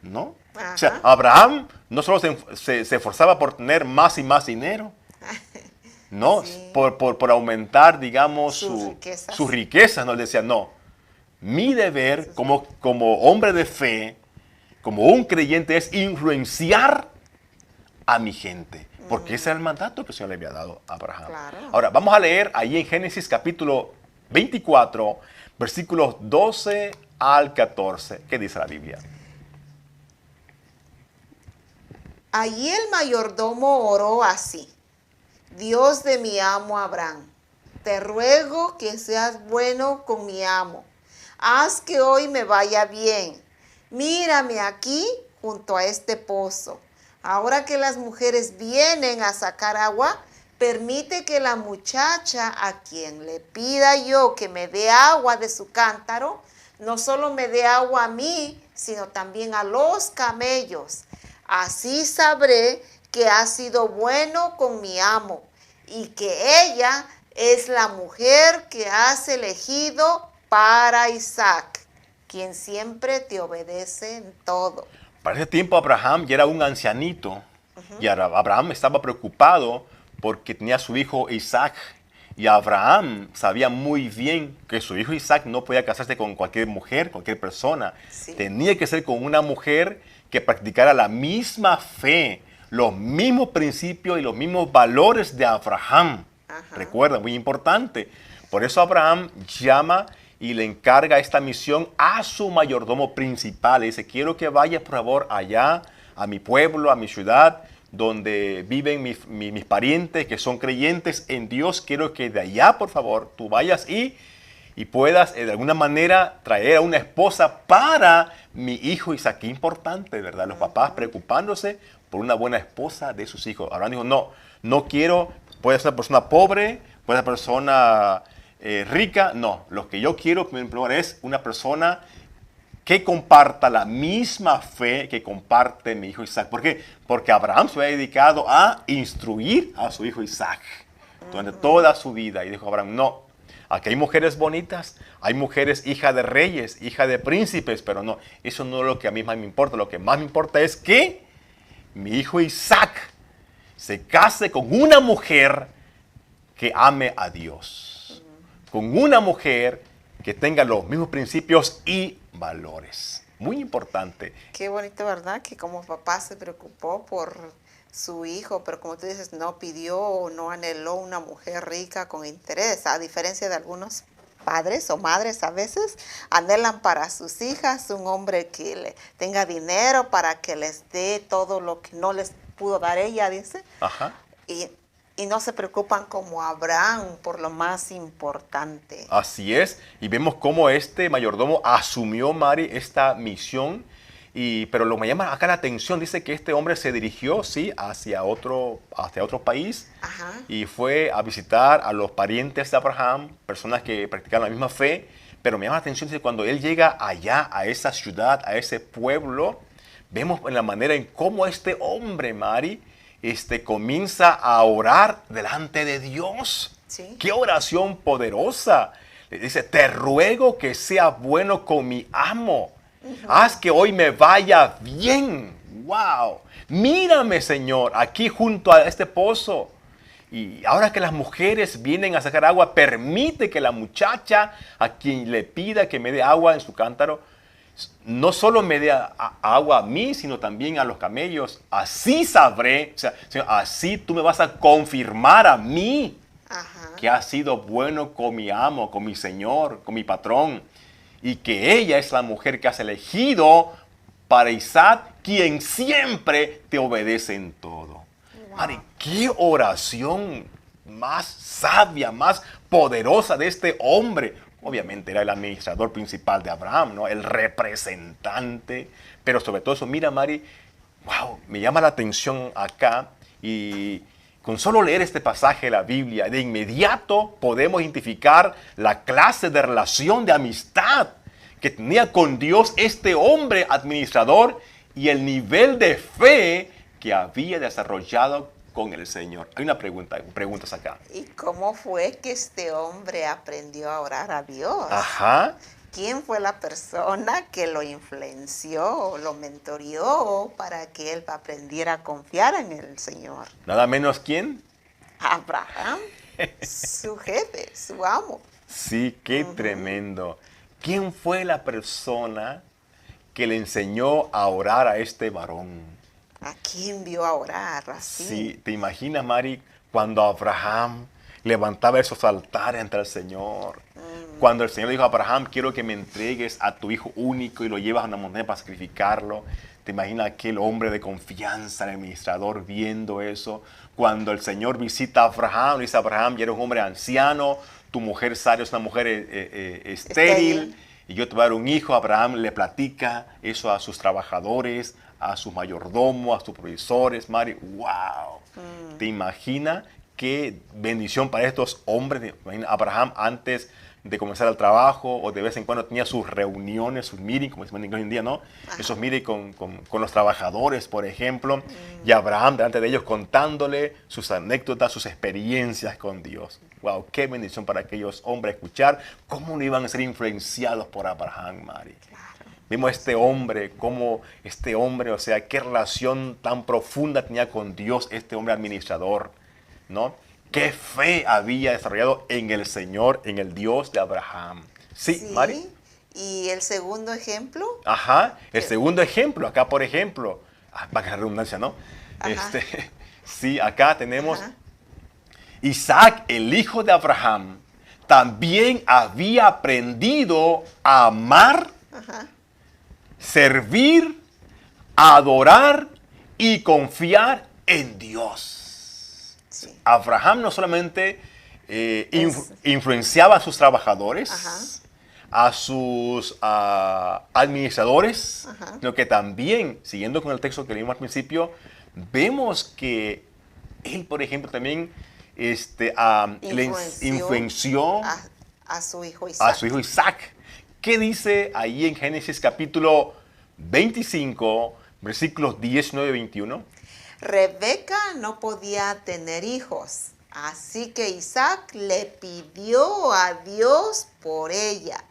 ¿no? Ajá. O sea, Abraham no solo se esforzaba por tener más y más dinero, no, Sí. por aumentar, digamos, Sus riquezas. riquezas. No, él decía, no, mi deber como hombre de fe, como un creyente, es influenciar a mi gente. Porque ese era el mandato que el Señor le había dado a Abraham. Claro. Ahora, vamos a leer ahí en Génesis capítulo 24, versículos 12 al 14. ¿Qué dice la Biblia? Allí el mayordomo oró así: Dios de mi amo Abraham, te ruego que seas bueno con mi amo. Haz que hoy me vaya bien. Mírame aquí junto a este pozo. Ahora que las mujeres vienen a sacar agua, permite que la muchacha a quien le pida yo que me dé agua de su cántaro, no solo me dé agua a mí, sino también a los camellos. Así sabré que ha sido bueno con mi amo y que ella es la mujer que has elegido para Isaac, quien siempre te obedece en todo. Para ese tiempo Abraham ya era un ancianito y Abraham estaba preocupado porque tenía a su hijo Isaac. Y Abraham sabía muy bien que su hijo Isaac no podía casarse con cualquier mujer, cualquier persona. Sí. Tenía que ser con una mujer que practicara la misma fe, los mismos principios y los mismos valores de Abraham. Ajá. Recuerda, muy importante. Por eso Abraham llama y le encarga esta misión a su mayordomo principal. Le dice, quiero que vayas por favor allá a mi pueblo, a mi ciudad, donde viven mis parientes que son creyentes en Dios. Quiero que de allá, por favor, tú vayas y puedas de alguna manera traer a una esposa para mi hijo Isaac. Qué importante, ¿verdad? Los papás preocupándose por una buena esposa de sus hijos. Abraham dijo, no quiero, puede ser una persona pobre, puede ser una persona rica. No, lo que yo quiero en primer lugar es una persona que comparta la misma fe que comparte mi hijo Isaac. ¿Por qué? Porque Abraham se había dedicado a instruir a su hijo Isaac durante toda su vida. Y dijo Abraham, no, aquí hay mujeres bonitas, hay mujeres hijas de reyes, hijas de príncipes, pero no, eso no es lo que a mí más me importa. Lo que más me importa es que mi hijo Isaac se case con una mujer que ame a Dios, con una mujer que tenga los mismos principios y valores. Muy importante. Qué bonito, ¿verdad? Que como papá se preocupó por su hijo, pero como tú dices, no pidió o no anheló una mujer rica con interés, a diferencia de algunos padres o madres a veces anhelan para sus hijas un hombre que le tenga dinero para que les dé todo lo que no les pudo dar ella, dice. Ajá. Y no se preocupan como Abraham por lo más importante. Así es, y vemos cómo este mayordomo asumió, Mari, esta misión, pero lo que me llama acá la atención, dice que este hombre se dirigió, sí, hacia otro país. Ajá. Y fue a visitar a los parientes de Abraham, personas que practicaban la misma fe, pero me llama la atención, dice, cuando él llega allá, a esa ciudad, a ese pueblo, vemos en la manera en cómo este hombre, Mari, comienza a orar delante de Dios. Sí. ¡Qué oración poderosa! Le dice, te ruego que sea bueno con mi amo. Haz que hoy me vaya bien. ¡Wow! Mírame, Señor, aquí junto a este pozo. Y ahora que las mujeres vienen a sacar agua, permite que la muchacha a quien le pida que me dé agua en su cántaro, no solo me dé agua a mí, sino también a los camellos. Así sabré, o sea, así tú me vas a confirmar a mí. Ajá. Que has sido bueno con mi amo, con mi Señor, con mi patrón. Y que ella es la mujer que has elegido para Isaac, quien siempre te obedece en todo. Wow. Mari, qué oración más sabia, más poderosa de este hombre. Obviamente era el administrador principal de Abraham, ¿no? El representante. Pero sobre todo eso, mira, Mari, wow, me llama la atención acá. Y con solo leer este pasaje de la Biblia, de inmediato podemos identificar la clase de relación de amistad que tenía con Dios este hombre administrador y el nivel de fe que había desarrollado con el Señor. Hay una preguntas acá. ¿Y cómo fue que este hombre aprendió a orar a Dios? Ajá. ¿Quién fue la persona que lo influenció, lo mentoreó para que él aprendiera a confiar en el Señor? Nada menos, ¿quién? Abraham, su jefe, su amo. Sí, qué tremendo. ¿Quién fue la persona que le enseñó a orar a este varón? ¿A quién vio a orar así? Sí, ¿te imaginas, Mari, cuando Abraham levantaba esos altares ante el Señor? Cuando el Señor dijo a Abraham, quiero que me entregues a tu hijo único y lo llevas a una montaña para sacrificarlo. ¿Te imaginas aquel hombre de confianza, el administrador, viendo eso? Cuando el Señor visita a Abraham, dice a Abraham, ya eres un hombre anciano, tu mujer Sara es una mujer estéril, y yo te voy a dar un hijo. Abraham le platica eso a sus trabajadores, a sus mayordomos, a sus provisores. Mari, wow. ¿Te imaginas qué bendición para estos hombres? Abraham antes de comenzar el trabajo o de vez en cuando tenía sus reuniones, sus meetings, como se llama hoy en día, ¿no? Ajá. Esos meetings con los trabajadores, por ejemplo. Y Abraham delante de ellos contándole sus anécdotas, sus experiencias con Dios. Wow, qué bendición para aquellos hombres escuchar cómo no iban a ser influenciados por Abraham, Mari. Vimos cómo este hombre, o sea, qué relación tan profunda tenía con Dios este hombre administrador, ¿no? Qué fe había desarrollado en el Señor, en el Dios de Abraham. Sí, Mari. ¿Y el segundo ejemplo? Ajá, el segundo ejemplo, acá por ejemplo, va a quedar redundancia, ¿no? Sí, acá tenemos Isaac, el hijo de Abraham, también había aprendido a amar, servir, adorar y confiar en Dios. Sí. Abraham no solamente influenciaba a sus trabajadores, a sus administradores, sino que también, siguiendo con el texto que leímos al principio, vemos que él, por ejemplo, también le influenció a su hijo Isaac. ¿Qué dice ahí en Génesis capítulo 25, versículos 19 y 21? Rebeca no podía tener hijos, así que Isaac le pidió a Dios por ella.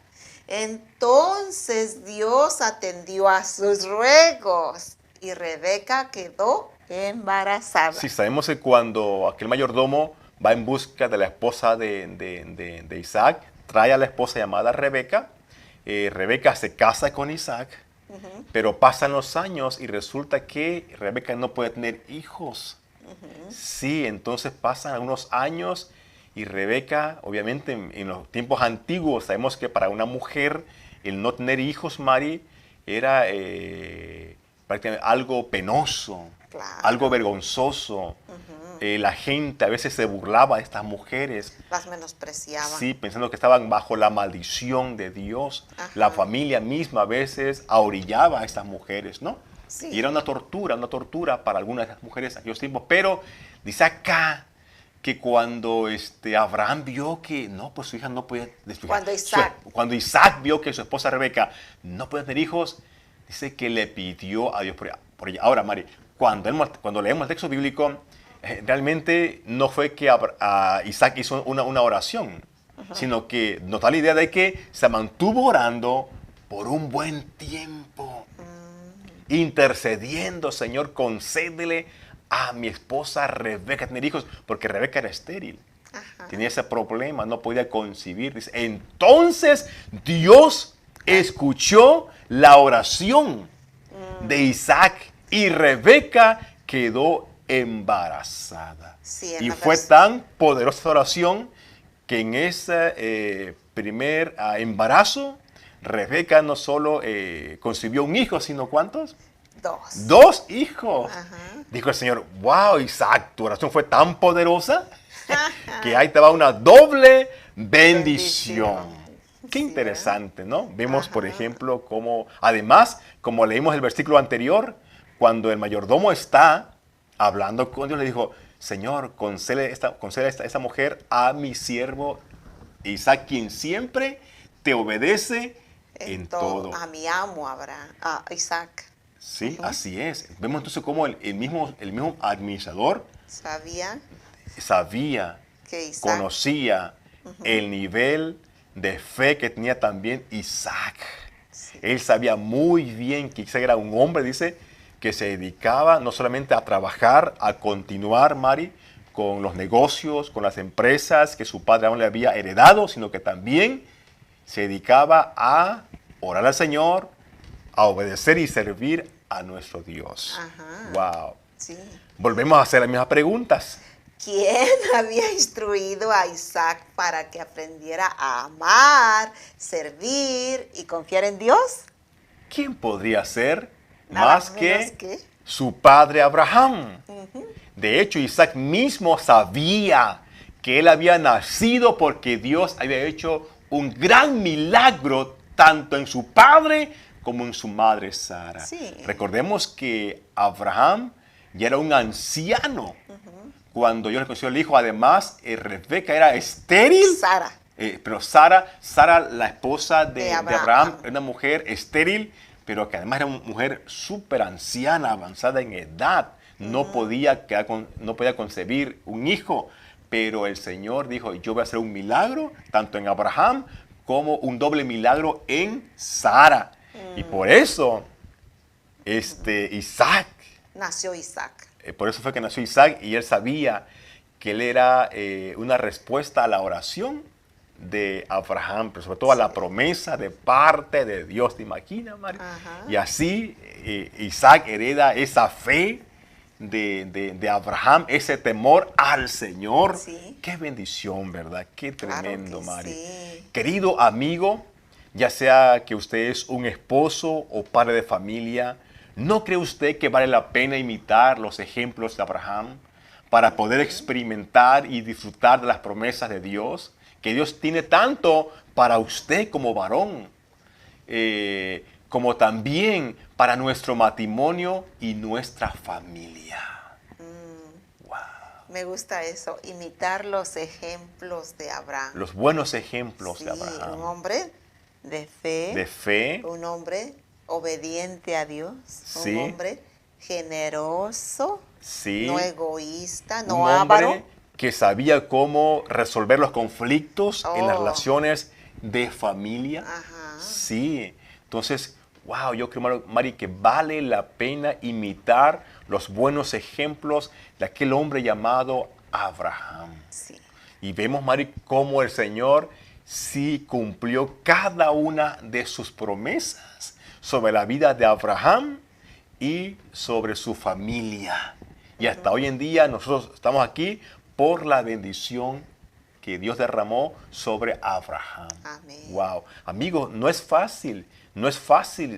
Entonces Dios atendió a sus ruegos y Rebeca quedó embarazada. Sí, sabemos que cuando aquel mayordomo va en busca de la esposa de Isaac, trae a la esposa llamada Rebeca. Rebeca se casa con Isaac, pero pasan los años y resulta que Rebeca no puede tener hijos. Sí, entonces pasan algunos años y Rebeca, obviamente en los tiempos antiguos, sabemos que para una mujer el no tener hijos, Mari, era prácticamente algo penoso, claro, algo vergonzoso. La gente a veces se burlaba de estas mujeres. Las menospreciaban. Sí, pensando que estaban bajo la maldición de Dios. La familia misma a veces ahorillaba a estas mujeres, ¿no? Sí. Y era una tortura para algunas de estas mujeres en aquellos tiempos. Pero dice acá que cuando Abraham vio que no, pues su hija no podía... Cuando Isaac vio que su esposa Rebeca no podía tener hijos, dice que le pidió a Dios por ella. Ahora, Mari, cuando leemos el texto bíblico, realmente no fue que Isaac hizo una oración, sino que nos da la idea de que se mantuvo orando por un buen tiempo, intercediendo: Señor, concédele a mi esposa Rebeca tener hijos, porque Rebeca era estéril. Tenía ese problema, no podía concebir. Dice, entonces Dios escuchó la oración de Isaac y Rebeca quedó embarazada. Sí, y fue tan poderosa esa oración que en ese primer embarazo, Rebeca no solo concibió un hijo, sino ¿cuántos? Dos hijos. Dijo el Señor: wow, Isaac, tu oración fue tan poderosa que ahí te va una doble bendición. Qué interesante, ¿no? Vemos, por ejemplo, cómo, además, como leímos el versículo anterior, cuando el mayordomo está hablando con Dios, le dijo: Señor, concede esta mujer a mi siervo Isaac, quien siempre te obedece en todo. A mi amo Isaac. Sí, así es. Vemos entonces cómo el mismo administrador sabía que Isaac, conocía el nivel de fe que tenía también Isaac. Sí. Él sabía muy bien que Isaac era un hombre, dice, que se dedicaba no solamente a trabajar, a continuar, Mari, con los negocios, con las empresas que su padre aún le había heredado, sino que también se dedicaba a orar al Señor, a obedecer y servir a nuestro Dios. Wow. Sí. Volvemos a hacer las mismas preguntas. ¿Quién había instruido a Isaac para que aprendiera a amar, servir y confiar en Dios? ¿Quién podría ser Nada más que su padre Abraham? De hecho, Isaac mismo sabía que él había nacido porque Dios había hecho un gran milagro tanto en su padre como en su madre Sara. Sí. Recordemos que Abraham ya era un anciano cuando Dios le concedió el hijo. Además, Rebeca era estéril. Pero Sara, la esposa de Abraham, era una mujer estéril, pero que además era una mujer súper anciana, avanzada en edad. No podía concebir un hijo. Pero el Señor dijo: yo voy a hacer un milagro, tanto en Abraham como un doble milagro en Sara. Y por eso, nació Isaac. Por eso fue que nació Isaac, y él sabía que él era una respuesta a la oración de Abraham, pero sobre todo a la promesa de parte de Dios. ¿Te imaginas, María? Y así Isaac hereda esa fe de Abraham, ese temor al Señor. Sí. Qué bendición, ¿verdad? Qué Claro tremendo, que Mari. sí. Querido amigo, ya sea que usted es un esposo o padre de familia, ¿no cree usted que vale la pena imitar los ejemplos de Abraham para poder experimentar y disfrutar de las promesas de Dios? Que Dios tiene tanto para usted como varón, como también para nuestro matrimonio y nuestra familia. Me gusta eso, imitar los ejemplos de Abraham. Los buenos ejemplos Sí, de Abraham. un hombre de fe, De fe, un hombre obediente a Dios, Sí. un hombre generoso, sí. no egoísta, Un no hombre avaro. que sabía cómo resolver los conflictos en las Oh. relaciones de familia. Ajá. Sí. Entonces, wow, yo creo, Mari, que vale la pena imitar los buenos ejemplos de aquel hombre llamado Abraham. Sí. Y vemos, Mari, cómo el Señor sí cumplió cada una de sus promesas sobre la vida de Abraham y sobre su familia. Y hasta hoy en día nosotros estamos aquí por la bendición que Dios derramó sobre Abraham. Amén. Wow. Amigos, no es fácil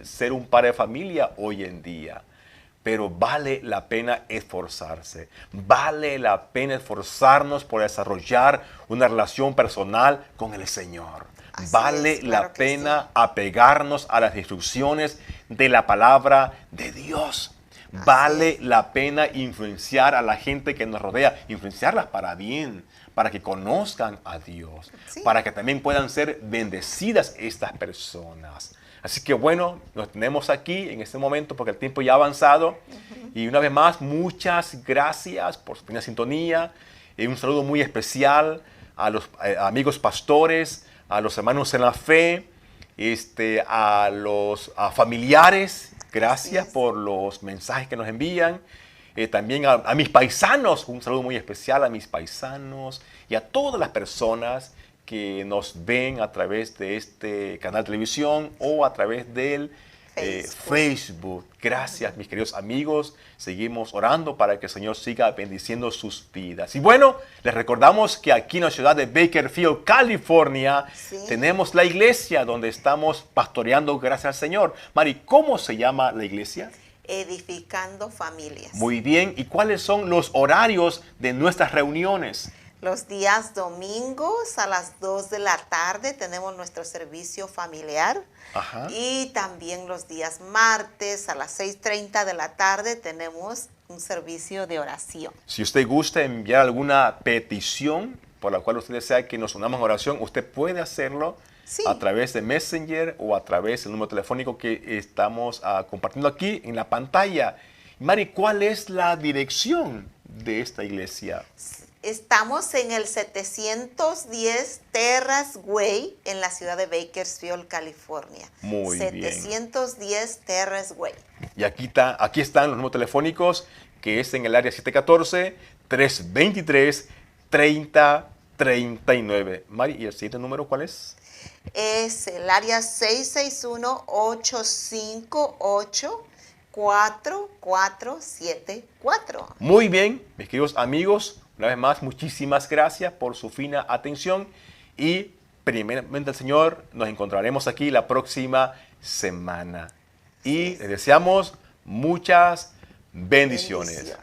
ser un padre de familia hoy en día. Pero vale la pena esforzarse. Vale la pena esforzarnos por desarrollar una relación personal con el Señor. Así Vale es, claro la que pena sí. apegarnos a las instrucciones de la palabra de Dios. Vale es. la pena influenciar a la gente que nos rodea, influenciarlas para bien, para que conozcan a Dios, Sí. para que también puedan ser bendecidas estas personas. Así que bueno, nos tenemos aquí en este momento porque el tiempo ya ha avanzado. Y una vez más, muchas gracias por su sintonía. Un saludo muy especial a los amigos pastores, a los hermanos en la fe, a los familiares. Gracias Así es. por los mensajes que nos envían. También a mis paisanos, un saludo muy especial a mis paisanos y a todas las personas que nos ven a través de este canal de televisión o a través del Facebook. Gracias, mis queridos amigos. Seguimos orando para que el Señor siga bendiciendo sus vidas. Y bueno, les recordamos que aquí en la ciudad de Bakersfield, California, Sí. tenemos la iglesia donde estamos pastoreando gracias al Señor. Mari, ¿cómo se llama la iglesia? Edificando familias. Muy bien. ¿Y cuáles son los horarios de nuestras reuniones? Los días domingos a las 2 de la tarde tenemos nuestro servicio familiar. Ajá. Y también los días martes a las 6:30 de la tarde tenemos un servicio de oración. Si usted gusta enviar alguna petición por la cual usted desea que nos unamos en oración, usted puede hacerlo Sí. a través de Messenger o a través del número telefónico que estamos compartiendo aquí en la pantalla. Mari, ¿cuál es la dirección de esta iglesia? Estamos en el 710 Terrace Way en la ciudad de Bakersfield, California. Muy bien. 710 Terrace Way. Y aquí están los números telefónicos, que es en el área 714-323-3039. Mari, ¿y el siguiente número cuál es? Es el área 661-858-4474. Muy bien, mis queridos amigos, una vez más, muchísimas gracias por su fina atención y primeramente el Señor, nos encontraremos aquí la próxima semana. Y les deseamos muchas bendiciones.